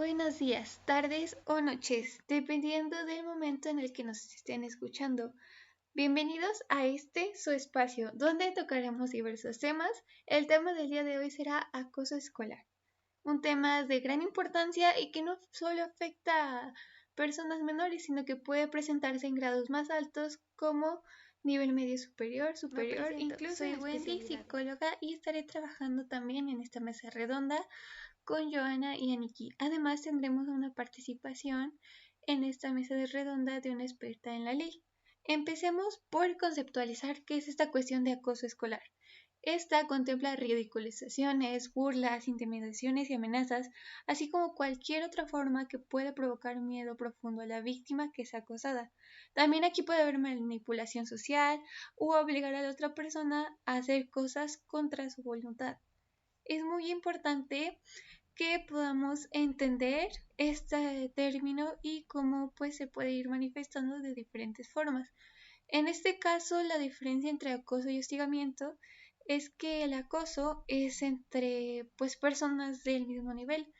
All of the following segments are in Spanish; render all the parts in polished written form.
buenos días, tardes o noches, dependiendo del momento en el que nos estén escuchando. Bienvenidos a su espacio, donde tocaremos diversos temas. El tema del día de hoy será acoso escolar, un tema de gran importancia y que no solo afecta a personas menores, sino que puede presentarse en grados más altos como nivel medio superior, incluso soy Wendy, psicóloga, y estaré trabajando también en esta mesa redonda con Joana y Aniki. Además, tendremos una participación en esta mesa de redonda de una experta en la ley. Empecemos por conceptualizar qué es esta cuestión de acoso escolar. Esta contempla ridiculizaciones, burlas, intimidaciones y amenazas, así como cualquier otra forma que pueda provocar miedo profundo a la víctima que es acosada. También aquí puede haber manipulación social u obligar a la otra persona a hacer cosas contra su voluntad. Es muy importante que podamos entender este término y cómo pues se puede ir manifestando de diferentes formas. En este caso, la diferencia entre acoso y hostigamiento es que el acoso es entre pues personas del mismo nivel,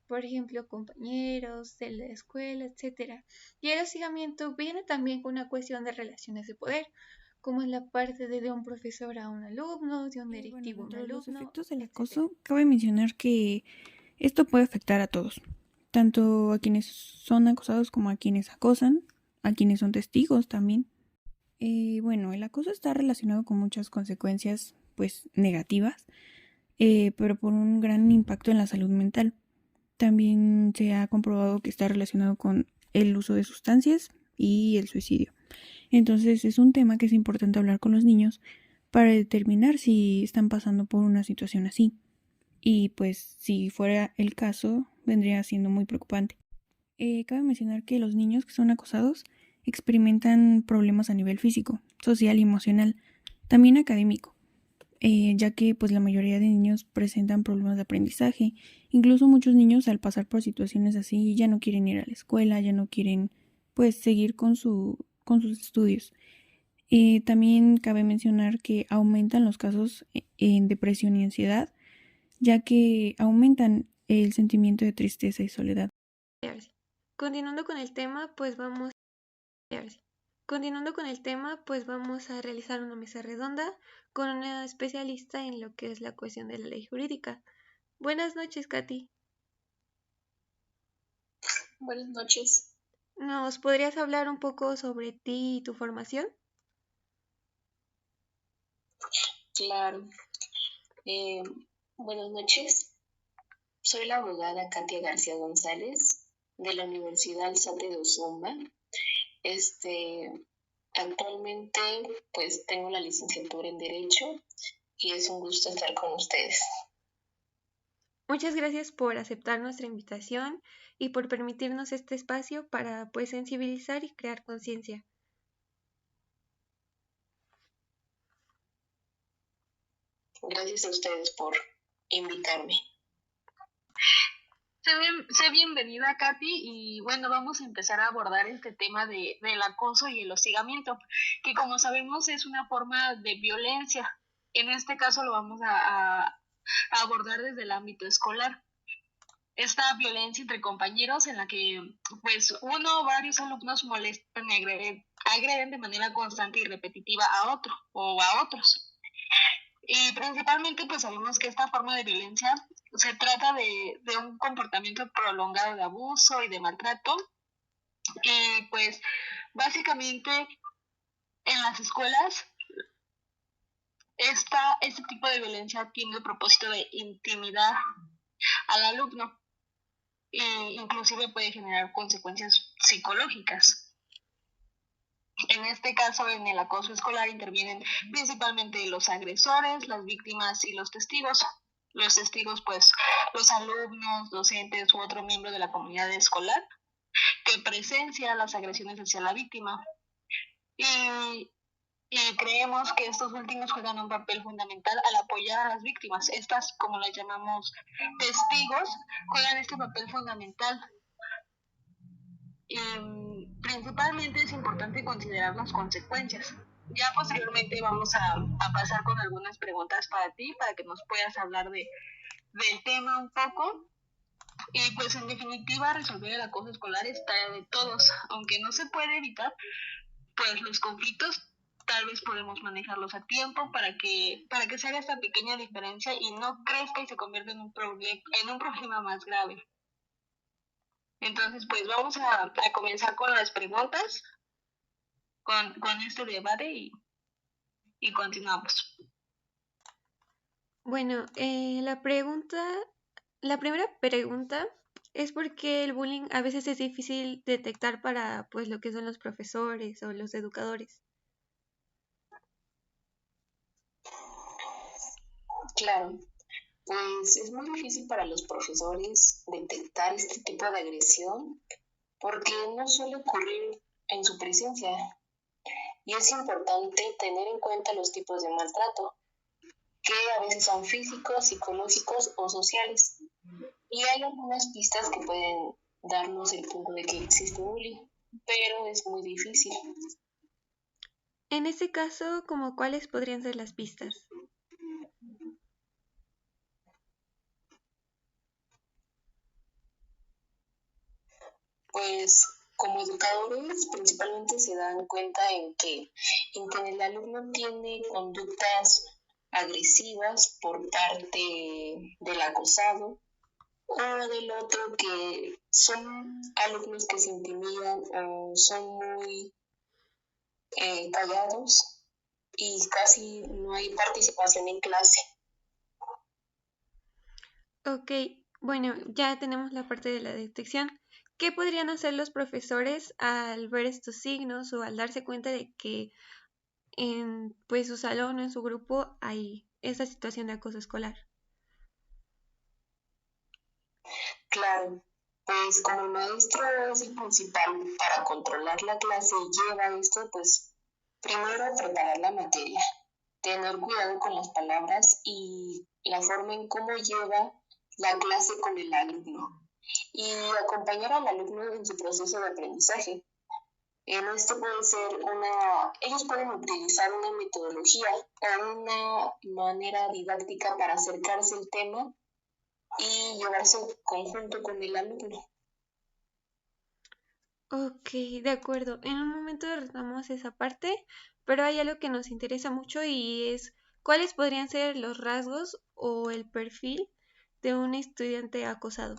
por ejemplo, compañeros de la escuela, etc. Y el hostigamiento viene también con una cuestión de relaciones de poder, como en la parte de un profesor a un alumno, de un directivo a un Dentro de los alumno, efectos del etc. acoso, cabe mencionar que esto puede afectar a todos, tanto a quienes son acosados como a quienes acosan, a quienes son testigos también. El acoso está relacionado con muchas consecuencias, pues, negativas, pero por un gran impacto en la salud mental. También se ha comprobado que está relacionado con el uso de sustancias y el suicidio. Entonces es un tema que es importante hablar con los niños para determinar si están pasando por una situación así. Y pues si fuera el caso, vendría siendo muy preocupante. Cabe mencionar que los niños que son acosados experimentan problemas a nivel físico, social y emocional, también académico, ya que pues la mayoría de niños presentan problemas de aprendizaje. Incluso muchos niños al pasar por situaciones así ya no quieren ir a la escuela, ya no quieren pues seguir con sus estudios. También cabe mencionar que aumentan los casos en depresión y ansiedad, ya que aumentan el sentimiento de tristeza y soledad. Continuando con el tema, pues vamos a realizar una mesa redonda con una especialista en lo que es la cuestión de la ley jurídica. Buenas noches, Katy. Buenas noches. ¿Nos podrías hablar un poco sobre ti y tu formación? Claro. Buenas noches. Soy la abogada Katia García González de la Universidad Alzate de Ozumba. Actualmente pues tengo la licenciatura en Derecho y es un gusto estar con ustedes. Muchas gracias por aceptar nuestra invitación y por permitirnos este espacio para pues sensibilizar y crear conciencia. Gracias a ustedes por invitarme. Sé bienvenida, Katy, y bueno, vamos a empezar a abordar este tema del acoso y el hostigamiento, que como sabemos es una forma de violencia. En este caso lo vamos a abordar desde el ámbito escolar. Esta violencia entre compañeros en la que pues uno o varios alumnos molestan y agreden de manera constante y repetitiva a otro o a otros. Y principalmente pues sabemos que esta forma de violencia se trata de un comportamiento prolongado de abuso y de maltrato. Y pues básicamente en las escuelas este tipo de violencia tiene el propósito de intimidar al alumno e inclusive puede generar consecuencias psicológicas. En este caso, en el acoso escolar intervienen principalmente los agresores, las víctimas y los testigos. Los testigos, pues, los alumnos, docentes u otro miembro de la comunidad escolar que presencia las agresiones hacia la víctima. Y creemos que estos últimos juegan un papel fundamental al apoyar a las víctimas. Estas, como las llamamos testigos, juegan este papel fundamental. Principalmente es importante considerar las consecuencias. Ya posteriormente vamos a pasar con algunas preguntas para ti, para que nos puedas hablar del tema un poco. Y pues en definitiva resolver el acoso escolar está de todos, aunque no se puede evitar, pues los conflictos tal vez podemos manejarlos a tiempo para que se haga esta pequeña diferencia y no crezca y se convierta en un problema más grave. Entonces, pues vamos a comenzar con las preguntas, con este debate y continuamos. Bueno, la primera pregunta es por qué el bullying a veces es difícil detectar para pues lo que son los profesores o los educadores. Claro, pues es muy difícil para los profesores detectar este tipo de agresión porque no suele ocurrir en su presencia y es importante tener en cuenta los tipos de maltrato, que a veces son físicos, psicológicos o sociales. Y hay algunas pistas que pueden darnos el punto de que existe bullying, pero es muy difícil. En este caso, ¿como cuáles podrían ser las pistas? Pues como educadores principalmente se dan cuenta en que el alumno tiene conductas agresivas por parte del acosado o del otro, que son alumnos que se intimidan o son muy callados y casi no hay participación en clase. Ok, bueno, ya tenemos la parte de la detección. ¿Qué podrían hacer los profesores al ver estos signos o al darse cuenta de que en pues su salón o en su grupo hay esa situación de acoso escolar? Claro, pues como maestro es el principal para controlar la clase y lleva esto, pues primero preparar la materia, tener cuidado con las palabras y la forma en cómo lleva la clase con el alumno y acompañar al alumno en su proceso de aprendizaje. En esto puede ser ellos pueden utilizar una metodología o una manera didáctica para acercarse al tema y llevarse en conjunto con el alumno. Ok, de acuerdo. En un momento retomamos esa parte, pero hay algo que nos interesa mucho y es cuáles podrían ser los rasgos o el perfil de un estudiante acosado.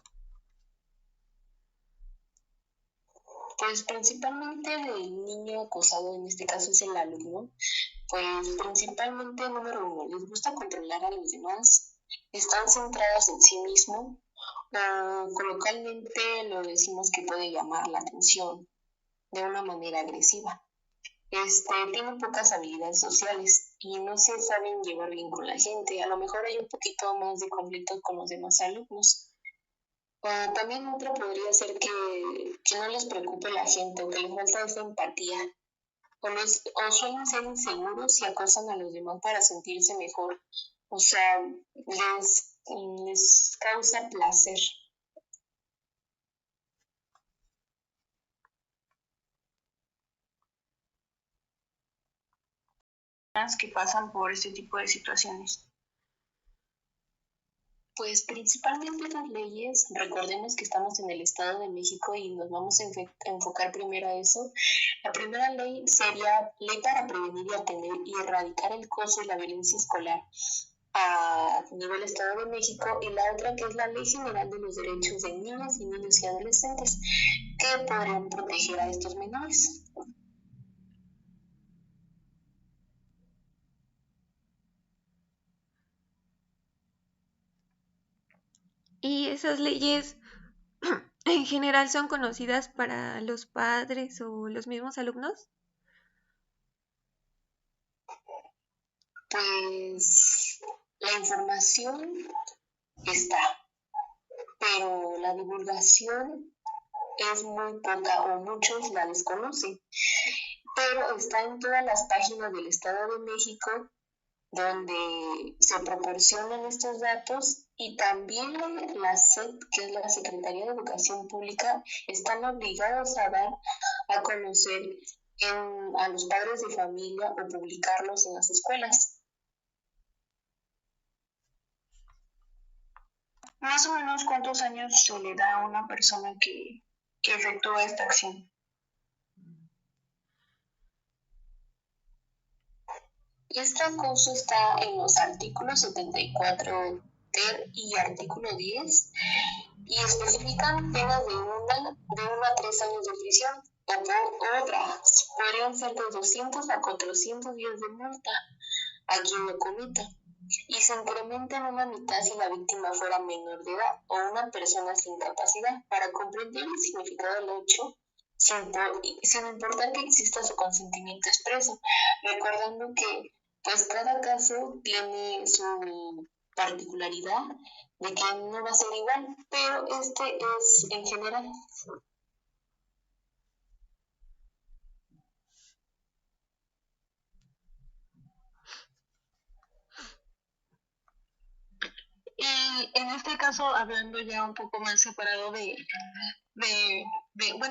Pues principalmente del niño acosado, en este caso es el alumno, pues principalmente número uno, les gusta controlar a los demás, están centrados en sí mismo, o coloquialmente lo decimos que puede llamar la atención de una manera agresiva. Tienen pocas habilidades sociales y no se saben llevar bien con la gente. A lo mejor hay un poquito más de conflicto con los demás alumnos. También otra podría ser que no les preocupe la gente o que les falta esa empatía. O suelen ser inseguros y acosan a los demás para sentirse mejor. O sea, les causa placer. Que pasan por este tipo de situaciones. Pues principalmente las leyes, recordemos que estamos en el Estado de México y nos vamos a enfocar primero a eso. La primera ley sería Ley para prevenir y atender y erradicar el acoso y la violencia escolar a nivel Estado de México, y la otra que es la Ley General de los Derechos de Niñas y Niños y Adolescentes, que podrían proteger a estos menores. Y esas leyes en general son conocidas para los padres o los mismos alumnos. Pues la información está, pero la divulgación es muy poca o muchos la desconocen, pero está en todas las páginas del Estado de México donde se proporcionan estos datos, y también la SEP, que es la Secretaría de Educación Pública, están obligados a dar a conocer a los padres de familia o publicarlos en las escuelas. Más o menos, ¿cuántos años se le da a una persona que efectúa esta acción? Este acoso está en los artículos 74 ter y artículo 10 y especifican penas de 1 a 3 años de prisión o otras podrían ser de 200 a 400 días de multa a quien lo cometa y se incrementa en una mitad si la víctima fuera menor de edad o una persona sin capacidad para comprender el significado del hecho sin importar que exista su consentimiento expreso, recordando que pues cada caso tiene su particularidad de que no va a ser igual, pero este es en general. Y en este caso, hablando ya un poco más separado bueno,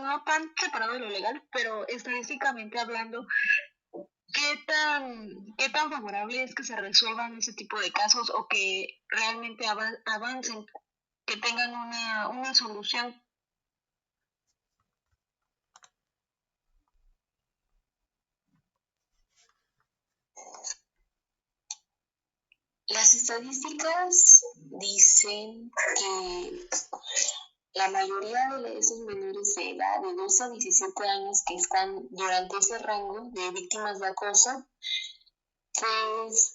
no tan separado de lo legal, pero estadísticamente hablando, ¿qué tan favorable es que se resuelvan ese tipo de casos o que realmente avancen, que tengan una solución? Las estadísticas dicen que la mayoría de esos menores de edad de 12 a 17 años que están durante ese rango de víctimas de acoso, pues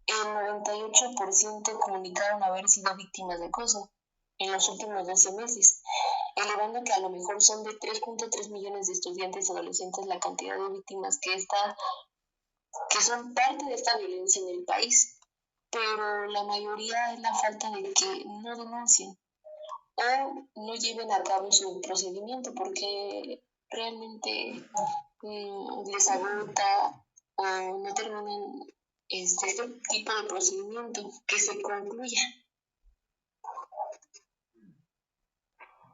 el 98% comunicaron haber sido víctimas de acoso en los últimos 12 meses, elevando que a lo mejor son de 3.3 millones de estudiantes y adolescentes la cantidad de víctimas que son parte de esta violencia en el país, pero la mayoría es la falta de que no denuncien o no lleven a cabo su procedimiento porque realmente les agota o no terminan este tipo de procedimiento que se concluya.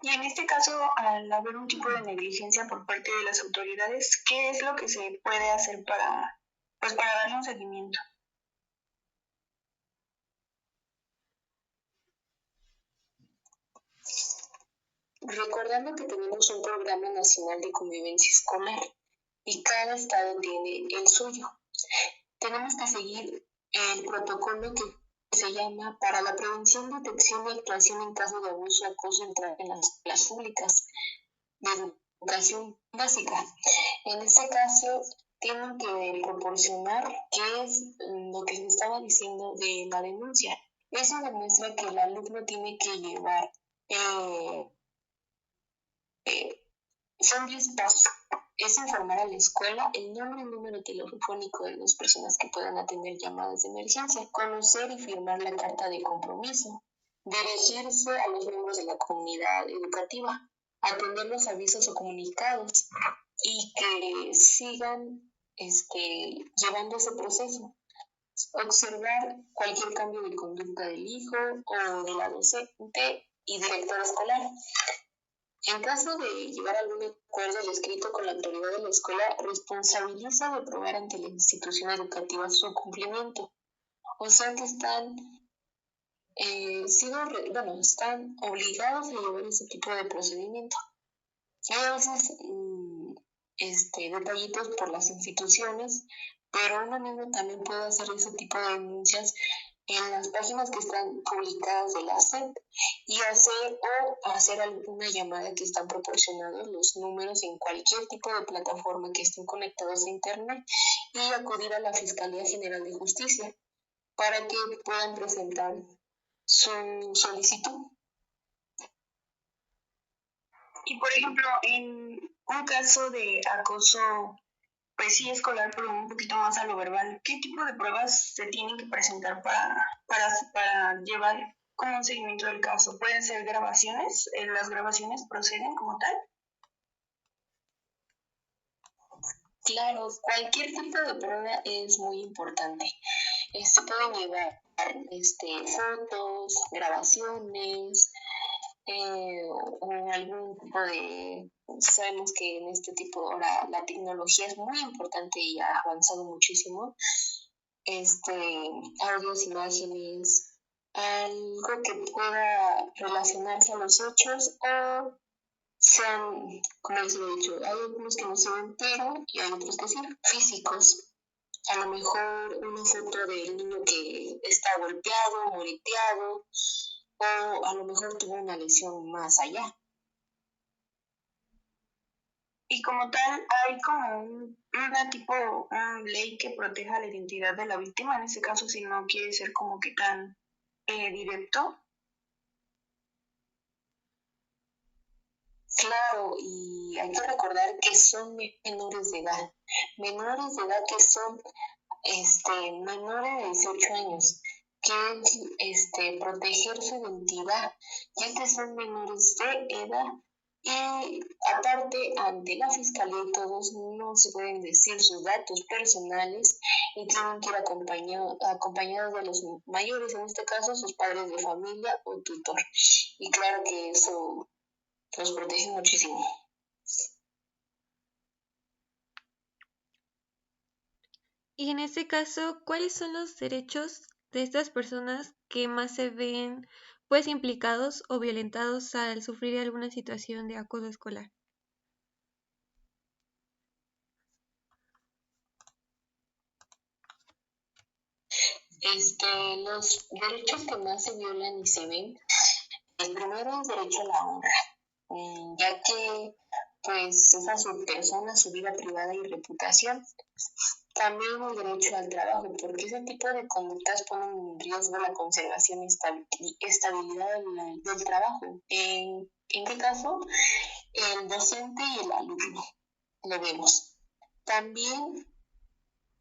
Y en este caso, al haber un tipo de negligencia por parte de las autoridades, ¿qué es lo que se puede hacer para darle un seguimiento? Recordando que tenemos un programa nacional de convivencia escolar y cada estado tiene el suyo. Tenemos que seguir el protocolo que se llama para la prevención, detección y actuación en caso de abuso o acoso en las escuelas públicas de educación básica. En este caso, tienen que proporcionar qué es lo que se estaba diciendo de la denuncia. Eso demuestra que el alumno tiene que llevar son 10 pasos. Es informar a la escuela el nombre y número telefónico de las personas que puedan atender llamadas de emergencia, conocer y firmar la carta de compromiso, dirigirse a los miembros de la comunidad educativa, atender los avisos o comunicados y que sigan llevando ese proceso. Observar cualquier cambio de conducta del hijo o de la docente y director escolar. En caso de llegar a algún acuerdo al escrito con la autoridad de la escuela, responsabiliza de probar ante la institución educativa su cumplimiento. O sea que están obligados a llevar ese tipo de procedimiento. Hay a veces detallitos por las instituciones, pero uno mismo también puede hacer ese tipo de denuncias en las páginas que están publicadas de la SEP y hacer alguna llamada que están proporcionados los números en cualquier tipo de plataforma que estén conectados a internet y acudir a la Fiscalía General de Justicia para que puedan presentar su solicitud. Y por ejemplo, en un caso de acoso, pues sí escolar, pero un poquito más a lo verbal, ¿qué tipo de pruebas se tienen que presentar para llevar como un seguimiento del caso? ¿Pueden ser grabaciones? ¿Las grabaciones proceden como tal? Claro, cualquier tipo de prueba es muy importante. Pueden llevar fotos, grabaciones, o algún tipo de... Sabemos que en este tipo ahora la tecnología es muy importante y ha avanzado muchísimo. Audios, imágenes, algo que pueda relacionarse a los hechos o sean, como les he dicho, hay algunos que no se ven, pero y hay otros que sí, físicos. A lo mejor una foto del niño que está golpeado, moreteado, o a lo mejor tuvo una lesión más allá. Y como tal, hay como una tipo ley que proteja la identidad de la víctima, en ese caso si no quiere ser como que tan directo. Claro, y hay que recordar que son menores de edad que son menores de 18 años, que es proteger su identidad, ya que son menores de edad. Y aparte, ante la fiscalía y todos, no se pueden decir sus datos personales y tienen que ir acompañados de los mayores, en este caso sus padres de familia o tutor. Y claro que eso los protege muchísimo. Y en este caso, ¿cuáles son los derechos de estas personas que más se ven pues implicados o violentados al sufrir alguna situación de acoso escolar? Los derechos que más se violan y se ven, el primero es derecho a la honra, ya que pues es a su persona, su vida privada y reputación. También el derecho al trabajo, porque ese tipo de conductas ponen en riesgo la conservación y estabilidad del trabajo. ¿En qué caso? El docente y el alumno, lo vemos. También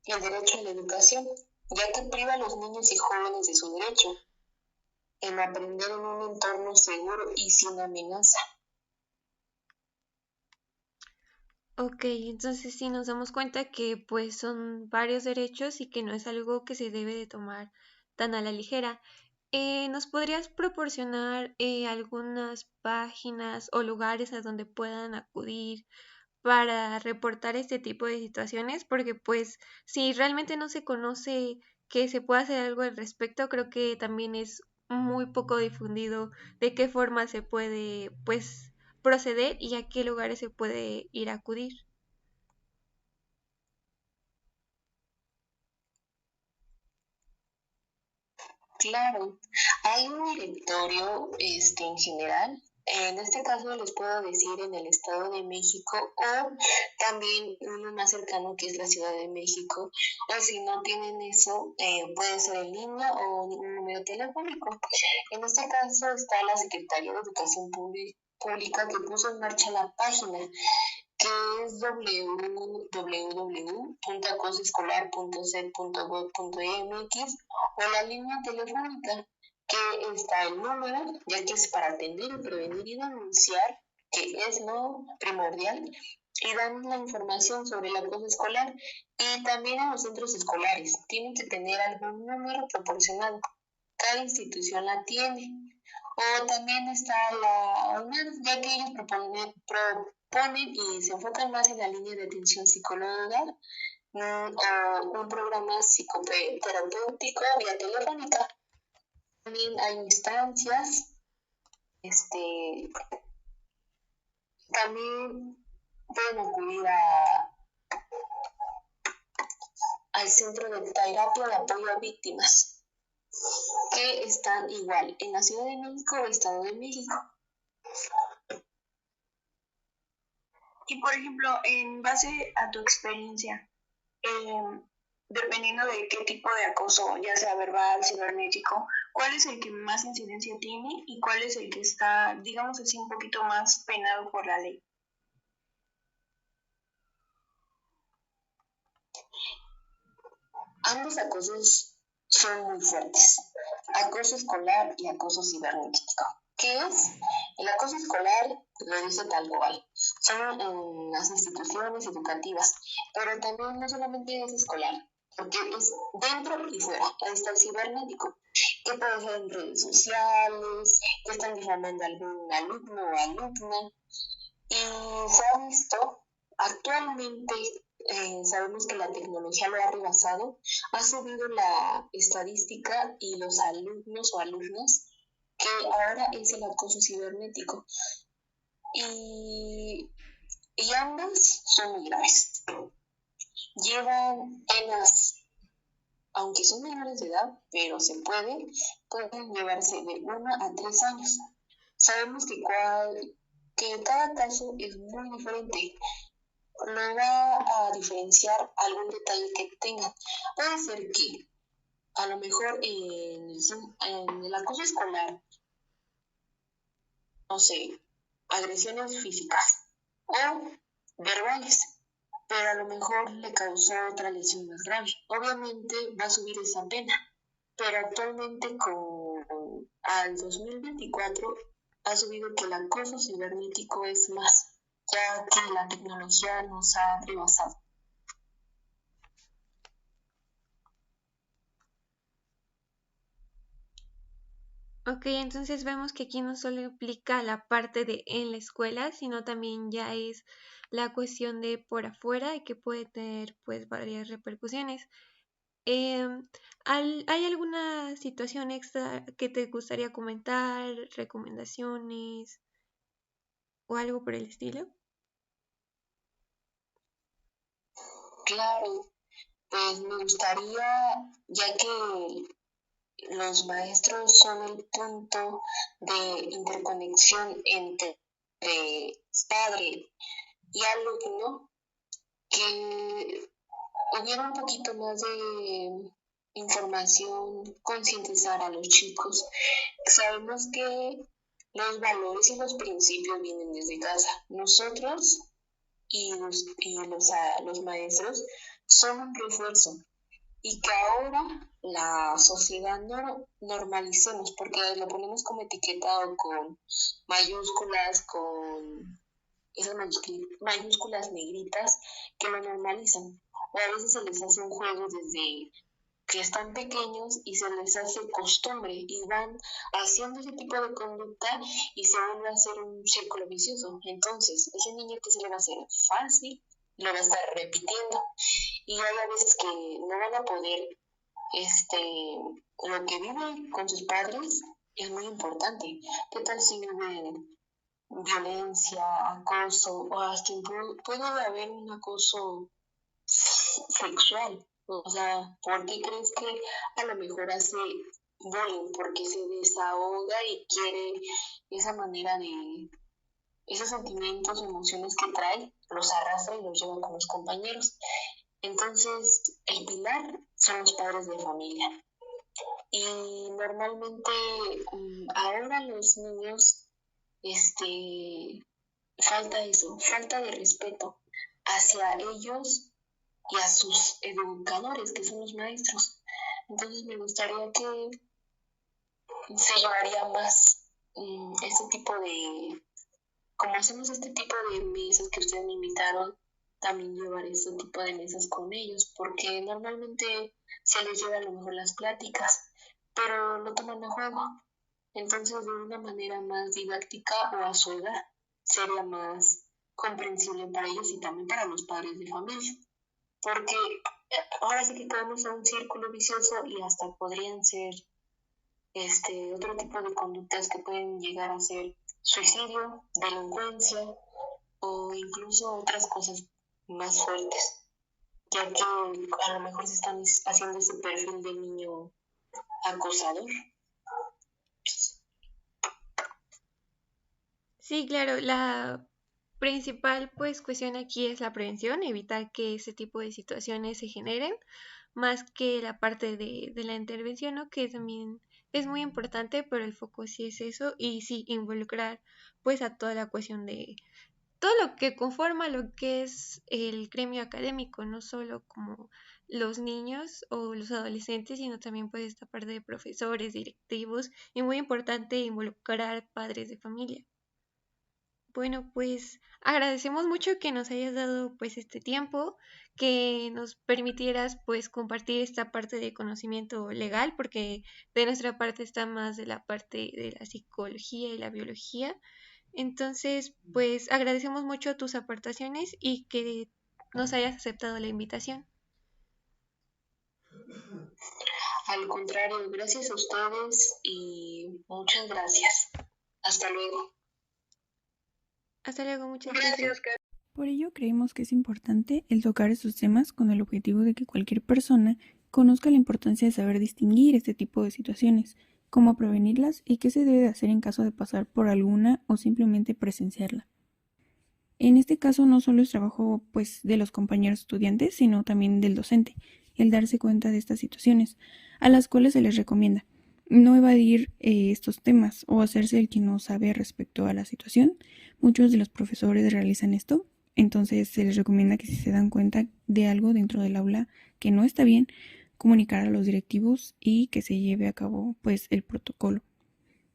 el derecho a la educación, ya que priva a los niños y jóvenes de su derecho en aprender en un entorno seguro y sin amenaza. Ok, entonces sí nos damos cuenta que pues son varios derechos y que no es algo que se debe de tomar tan a la ligera. ¿Nos podrías proporcionar algunas páginas o lugares a donde puedan acudir para reportar este tipo de situaciones? Porque pues si realmente no se conoce que se pueda hacer algo al respecto, creo que también es muy poco difundido de qué forma se puede pues proceder y a qué lugares se puede ir a acudir. Claro, hay un directorio en general. En este caso les puedo decir en el Estado de México o también uno más cercano que es la Ciudad de México. O si no tienen eso, puede ser en línea o un número telefónico. En este caso está la Secretaría de Educación Pública que puso en marcha la página que es www.acosoescolar.sed.gov.mx o la línea telefónica, que está el número, ya que es para atender y prevenir y denunciar, que es lo primordial, y dan la información sobre el acoso escolar. Y también en los centros escolares tienen que tener algún número proporcionado. Cada institución la tiene. O también está la UNAM, ya que ellos proponen y se enfocan más en la línea de atención psicológica o un programa psicoterapéutico vía telefónica. También hay instancias, también pueden acudir al Centro de Terapia de Apoyo a Víctimas, que están igual en la Ciudad de México o Estado de México. Y por ejemplo, en base a tu experiencia, dependiendo de qué tipo de acoso, ya sea verbal, cibernético, ¿cuál es el que más incidencia tiene y cuál es el que está, digamos así, un poquito más penado por la ley? Ambos acosos son muy fuertes, acoso escolar y acoso cibernético. ¿Qué es? El acoso escolar lo dice tal cual, son en las instituciones educativas, pero también no solamente es escolar, porque es dentro y fuera. Ahí está el cibernético, que puede ser en redes sociales, que están difamando a algún alumno o alumna, y se ha visto actualmente sabemos que la tecnología lo ha rebasado, ha subido la estadística y los alumnos o alumnas que ahora es el acoso cibernético. Y ambas son muy graves. Llevan penas, aunque son menores de edad, pero pueden llevarse de 1 a 3 años. Sabemos que cada caso es muy diferente. No va a diferenciar algún detalle que tengan. Puede ser que a lo mejor en el acoso escolar, no sé, agresiones físicas o verbales, pero a lo mejor le causó otra lesión más grave. Obviamente va a subir esa pena, pero actualmente al 2024 ha subido que el acoso cibernético es más, ya que la tecnología nos ha rebasado. Ok, entonces vemos que aquí no solo implica la parte de en la escuela, sino también ya es la cuestión de por afuera y que puede tener pues varias repercusiones. ¿Hay alguna situación extra que te gustaría comentar, recomendaciones o algo por el estilo? Claro, pues me gustaría, ya que los maestros son el punto de interconexión entre padre y alumno, que hubiera un poquito más de información, concientizar a los chicos. Sabemos que los valores y los principios vienen desde casa. Nosotros y los maestros son un refuerzo, y que ahora la sociedad no normalicemos, porque lo ponemos como etiquetado con mayúsculas, con esas mayúsculas negritas que lo normalizan. O a veces se les hace un juego desde que están pequeños y se les hace costumbre y van haciendo ese tipo de conducta y se vuelve a hacer un círculo vicioso. Entonces, ese niño que se le va a hacer fácil, lo va a estar repitiendo. Y hay a veces que no van a poder, lo que viven con sus padres es muy importante. ¿Qué tal si viven violencia, acoso, o hasta puede haber un acoso sexual? O sea, ¿por qué crees que a lo mejor hace bullying? Porque se desahoga y quiere esa manera de, esos sentimientos, emociones que trae, los arrastra y los lleva con los compañeros. Entonces, el pilar son los padres de familia. Y normalmente ahora los niños, falta eso, falta de respeto hacia ellos y a sus educadores, que son los maestros. Entonces me gustaría que se llevaría más este tipo de, como hacemos este tipo de mesas que ustedes me invitaron, también llevar este tipo de mesas con ellos, porque normalmente se les lleva a lo mejor las pláticas, pero lo toman a juego. Entonces, de una manera más didáctica o a su edad, sería más comprensible para ellos y también para los padres de familia. Porque ahora sí que caemos a un círculo vicioso y hasta podrían ser otro tipo de conductas que pueden llegar a ser suicidio, delincuencia o incluso otras cosas más fuertes, ya que a lo mejor se están haciendo ese perfil de niño acosador. Sí, claro, la principal pues cuestión aquí es la prevención, evitar que ese tipo de situaciones se generen, más que la parte de la intervención, ¿no? Que también es muy importante, pero el foco sí es eso y sí involucrar pues a toda la cuestión de todo lo que conforma lo que es el gremio académico, no solo como los niños o los adolescentes, sino también pues esta parte de profesores, directivos y muy importante involucrar padres de familia. Bueno, pues agradecemos mucho que nos hayas dado pues este tiempo, que nos permitieras pues compartir esta parte de conocimiento legal, porque de nuestra parte está más de la parte de la psicología y la biología. Entonces, pues agradecemos mucho tus aportaciones y que nos hayas aceptado la invitación. Al contrario, gracias a ustedes y muchas gracias. Hasta luego. Hasta luego, muchas gracias. Por ello creemos que es importante el tocar estos temas con el objetivo de que cualquier persona conozca la importancia de saber distinguir este tipo de situaciones, cómo prevenirlas y qué se debe hacer en caso de pasar por alguna o simplemente presenciarla. En este caso no solo es trabajo de los compañeros estudiantes, sino también del docente, el darse cuenta de estas situaciones, a las cuales se les recomienda no evadir estos temas o hacerse el que no sabe respecto a la situación. Muchos de los profesores realizan esto, entonces se les recomienda que si se dan cuenta de algo dentro del aula que no está bien, comunicar a los directivos y que se lleve a cabo el protocolo.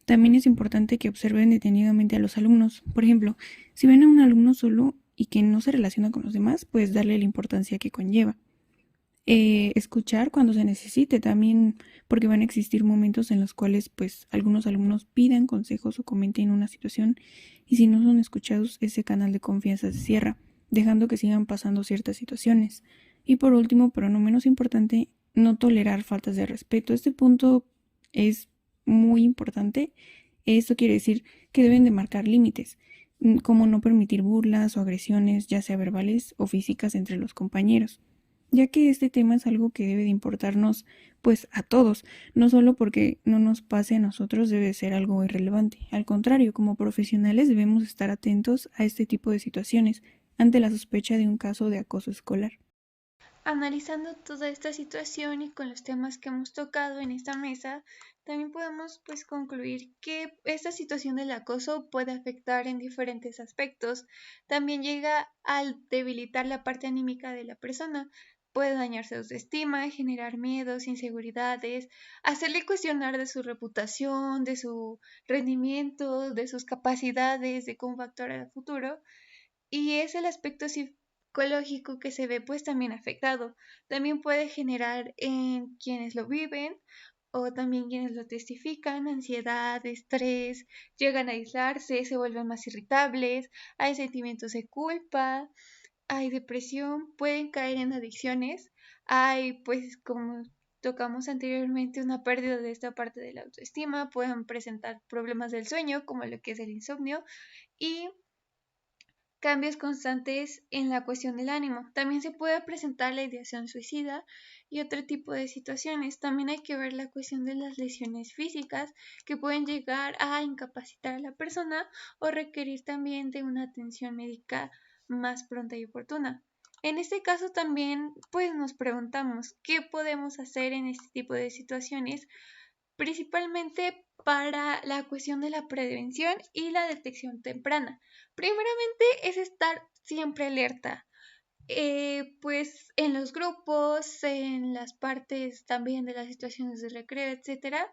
También es importante que observen detenidamente a los alumnos. Por ejemplo, si ven a un alumno solo y que no se relaciona con los demás, pues darle la importancia que conlleva. Escuchar cuando se necesite también, porque van a existir momentos en los cuales algunos alumnos pidan consejos o comenten una situación y si no son escuchados, ese canal de confianza se cierra, dejando que sigan pasando ciertas situaciones. Y por último, pero no menos importante, no tolerar faltas de respeto. Este punto es muy importante. Esto quiere decir que deben de marcar límites, como no permitir burlas o agresiones, ya sea verbales o físicas entre los compañeros, ya que este tema es algo que debe de importarnos a todos, no solo porque no nos pase a nosotros debe ser algo irrelevante. Al contrario, como profesionales debemos estar atentos a este tipo de situaciones ante la sospecha de un caso de acoso escolar. Analizando toda esta situación y con los temas que hemos tocado en esta mesa, también podemos concluir que esta situación del acoso puede afectar en diferentes aspectos. También llega al debilitar la parte anímica de la persona. Puede dañar su autoestima, generar miedos, inseguridades, hacerle cuestionar de su reputación, de su rendimiento, de sus capacidades, de cómo va a actuar en el futuro. Y es el aspecto psicológico que se ve también afectado. También puede generar en quienes lo viven o también quienes lo testifican ansiedad, estrés, llegan a aislarse, se vuelven más irritables, hay sentimientos de culpa, hay depresión, pueden caer en adicciones, hay como tocamos anteriormente una pérdida de esta parte de la autoestima, pueden presentar problemas del sueño como lo que es el insomnio y cambios constantes en la cuestión del ánimo. También se puede presentar la ideación suicida y otro tipo de situaciones. También hay que ver la cuestión de las lesiones físicas que pueden llegar a incapacitar a la persona o requerir también de una atención médica más pronta y oportuna. En este caso también nos preguntamos qué podemos hacer en este tipo de situaciones, principalmente para la cuestión de la prevención y la detección temprana. Primeramente es estar siempre alerta, en los grupos, en las partes también de las situaciones de recreo, etcétera,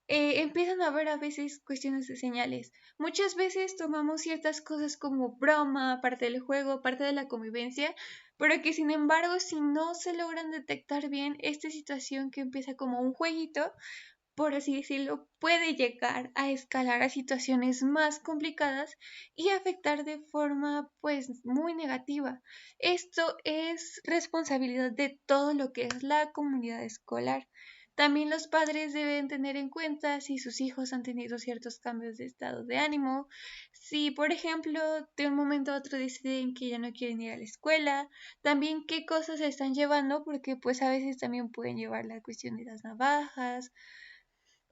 empiezan a haber a veces cuestiones de señales. Muchas veces tomamos ciertas cosas como broma, parte del juego, parte de la convivencia, pero que sin embargo si no se logran detectar bien esta situación que empieza como un jueguito, por así decirlo, puede llegar a escalar a situaciones más complicadas y afectar de forma muy negativa. Esto es responsabilidad de todo lo que es la comunidad escolar. También los padres deben tener en cuenta si sus hijos han tenido ciertos cambios de estado de ánimo, si por ejemplo de un momento a otro deciden que ya no quieren ir a la escuela, también qué cosas se están llevando, porque a veces también pueden llevar la cuestión de las navajas,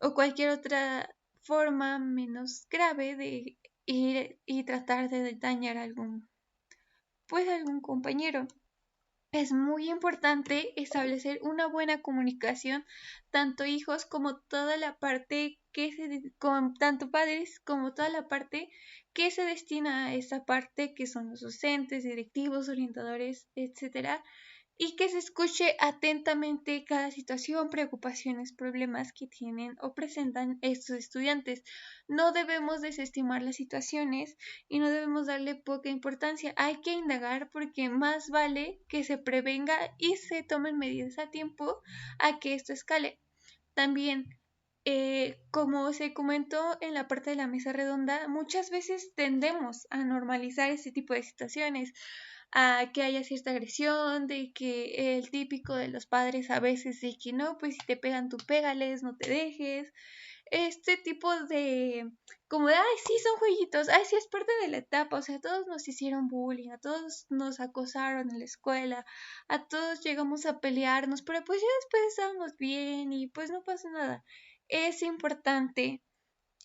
o cualquier otra forma menos grave de ir y tratar de dañar a algún compañero. Es muy importante establecer una buena comunicación, tanto hijos como toda la parte con tanto padres como toda la parte que se destina a esa parte que son los docentes, directivos, orientadores, etcétera, y que se escuche atentamente cada situación, preocupaciones, problemas que tienen o presentan estos estudiantes. No debemos desestimar las situaciones y no debemos darle poca importancia. Hay que indagar porque más vale que se prevenga y se tomen medidas a tiempo a que esto escale. También como se comentó en la parte de la mesa redonda, muchas veces tendemos a normalizar este tipo de situaciones, a que haya cierta agresión, de que el típico de los padres a veces de que no, pues si te pegan tú pégales, no te dejes. Este tipo de, como de, ay, sí, son jueguitos, ay, sí, es parte de la etapa, o sea, a todos nos hicieron bullying, a todos nos acosaron en la escuela, a todos llegamos a pelearnos, pero pues ya después estábamos bien y pues no pasa nada. Es importante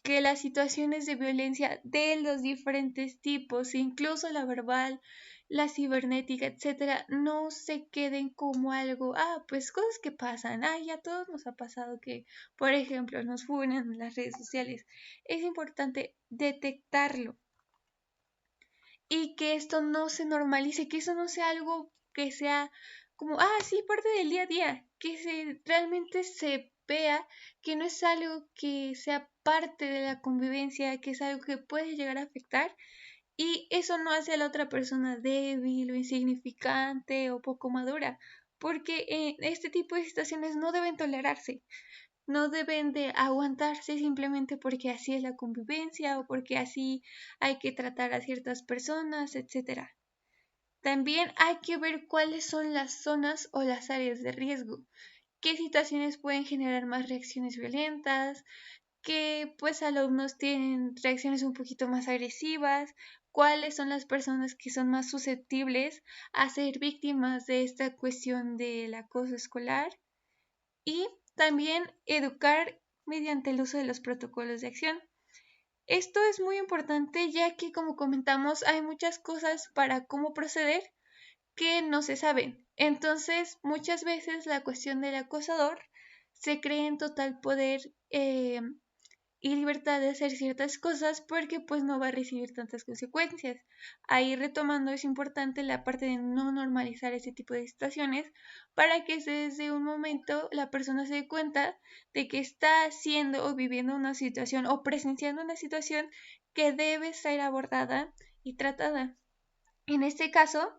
que las situaciones de violencia de los diferentes tipos, incluso la verbal, la cibernética, etcétera, no se queden como algo, pues cosas que pasan, ya a todos nos ha pasado que, por ejemplo, nos funan en las redes sociales. Es importante detectarlo y que esto no se normalice, que eso no sea algo que sea como, sí, parte del día a día, que realmente se vea que no es algo que sea parte de la convivencia, que es algo que puede llegar a afectar y eso no hace a la otra persona débil o insignificante o poco madura, porque este tipo de situaciones no deben tolerarse, no deben de aguantarse simplemente porque así es la convivencia o porque así hay que tratar a ciertas personas, etcétera. También hay que ver cuáles son las zonas o las áreas de riesgo, qué situaciones pueden generar más reacciones violentas, qué pues alumnos tienen reacciones un poquito más agresivas, cuáles son las personas que son más susceptibles a ser víctimas de esta cuestión del acoso escolar y también educar mediante el uso de los protocolos de acción. Esto es muy importante ya que, como comentamos, hay muchas cosas para cómo proceder que no se saben. Entonces, muchas veces la cuestión del acosador se cree en total poder y libertad de hacer ciertas cosas porque pues no va a recibir tantas consecuencias. Ahí retomando es importante la parte de no normalizar ese tipo de situaciones para que desde un momento la persona se dé cuenta de que está haciendo o viviendo una situación o presenciando una situación que debe ser abordada y tratada. En este caso,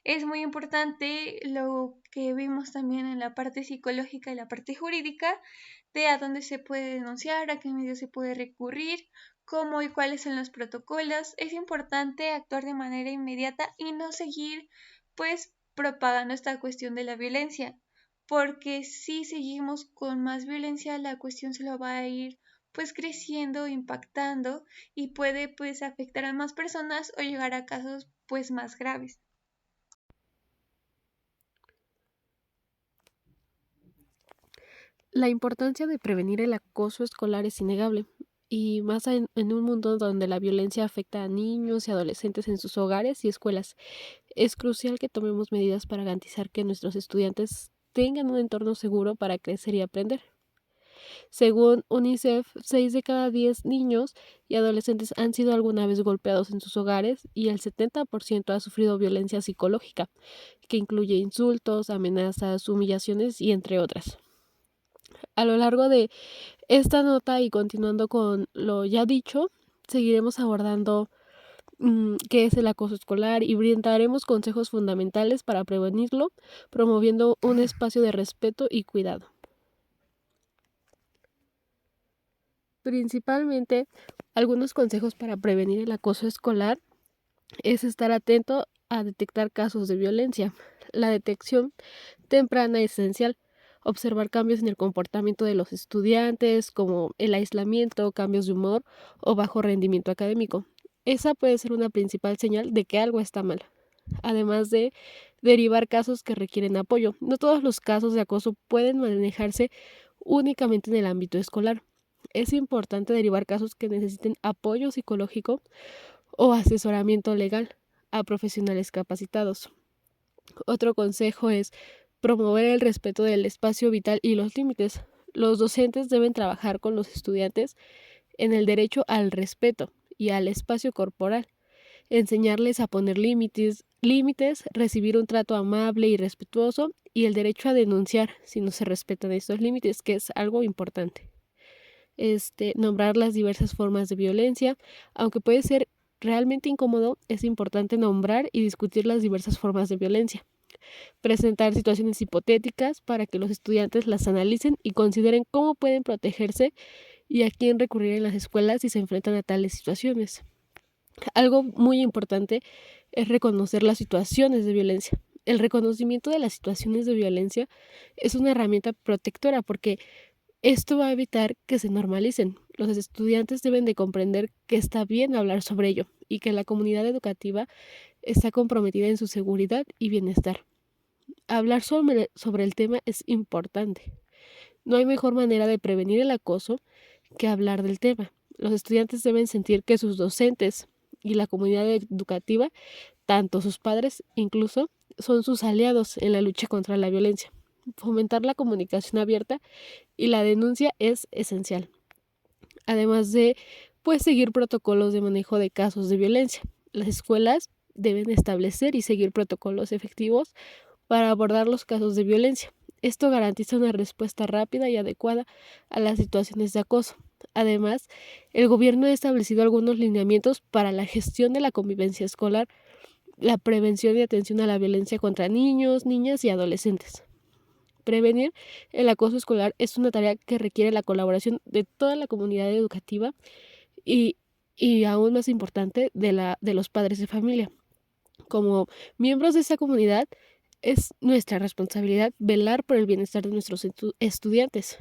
es muy importante lo que vimos también en la parte psicológica y la parte jurídica, de a dónde se puede denunciar, a qué medios se puede recurrir, cómo y cuáles son los protocolos. Es importante actuar de manera inmediata y no seguir, pues, propagando esta cuestión de la violencia, porque si seguimos con más violencia, la cuestión se lo va a ir pues creciendo, impactando y puede pues afectar a más personas o llegar a casos pues más graves. La importancia de prevenir el acoso escolar es innegable, y más en un mundo donde la violencia afecta a niños y adolescentes en sus hogares y escuelas. Es crucial que tomemos medidas para garantizar que nuestros estudiantes tengan un entorno seguro para crecer y aprender. Según UNICEF, 6 de cada 10 niños y adolescentes han sido alguna vez golpeados en sus hogares y el 70% ha sufrido violencia psicológica, que incluye insultos, amenazas, humillaciones y entre otras. A lo largo de esta nota y continuando con lo ya dicho, seguiremos abordando qué es el acoso escolar y brindaremos consejos fundamentales para prevenirlo, promoviendo un espacio de respeto y cuidado. Principalmente, algunos consejos para prevenir el acoso escolar es estar atento a detectar casos de violencia. La detección temprana es esencial. Observar cambios en el comportamiento de los estudiantes, como el aislamiento, cambios de humor o bajo rendimiento académico. Esa puede ser una principal señal de que algo está mal. Además de derivar casos que requieren apoyo. No todos los casos de acoso pueden manejarse únicamente en el ámbito escolar. Es importante derivar casos que necesiten apoyo psicológico o asesoramiento legal a profesionales capacitados. Otro consejo es promover el respeto del espacio vital y los límites. Los docentes deben trabajar con los estudiantes en el derecho al respeto y al espacio corporal, enseñarles a poner límites, recibir un trato amable y respetuoso y el derecho a denunciar si no se respetan estos límites, que es algo importante. Nombrar las diversas formas de violencia, aunque puede ser realmente incómodo, es importante nombrar y discutir las diversas formas de violencia. presentar situaciones hipotéticas para que los estudiantes las analicen y consideren cómo pueden protegerse y a quién recurrir en las escuelas si se enfrentan a tales situaciones. Algo muy importante es reconocer las situaciones de violencia. El reconocimiento de las situaciones de violencia es una herramienta protectora porque esto va a evitar que se normalicen. Los estudiantes deben de comprender que está bien hablar sobre ello y que la comunidad educativa está comprometida en su seguridad y bienestar. Hablar sobre el tema es importante. No hay mejor manera de prevenir el acoso que hablar del tema. Los estudiantes deben sentir que sus docentes y la comunidad educativa, tanto sus padres incluso, son sus aliados en la lucha contra la violencia. Fomentar la comunicación abierta y la denuncia es esencial. Además de, seguir protocolos de manejo de casos de violencia. Las escuelas deben establecer y seguir protocolos efectivos para abordar los casos de violencia. Esto garantiza una respuesta rápida y adecuada a las situaciones de acoso. Además, el gobierno ha establecido algunos lineamientos para la gestión de la convivencia escolar, la prevención y atención a la violencia contra niños, niñas y adolescentes. Prevenir el acoso escolar es una tarea que requiere la colaboración de toda la comunidad educativa y aún más importante, de los padres de familia. Como miembros de esa comunidad, es nuestra responsabilidad velar por el bienestar de nuestros estudiantes.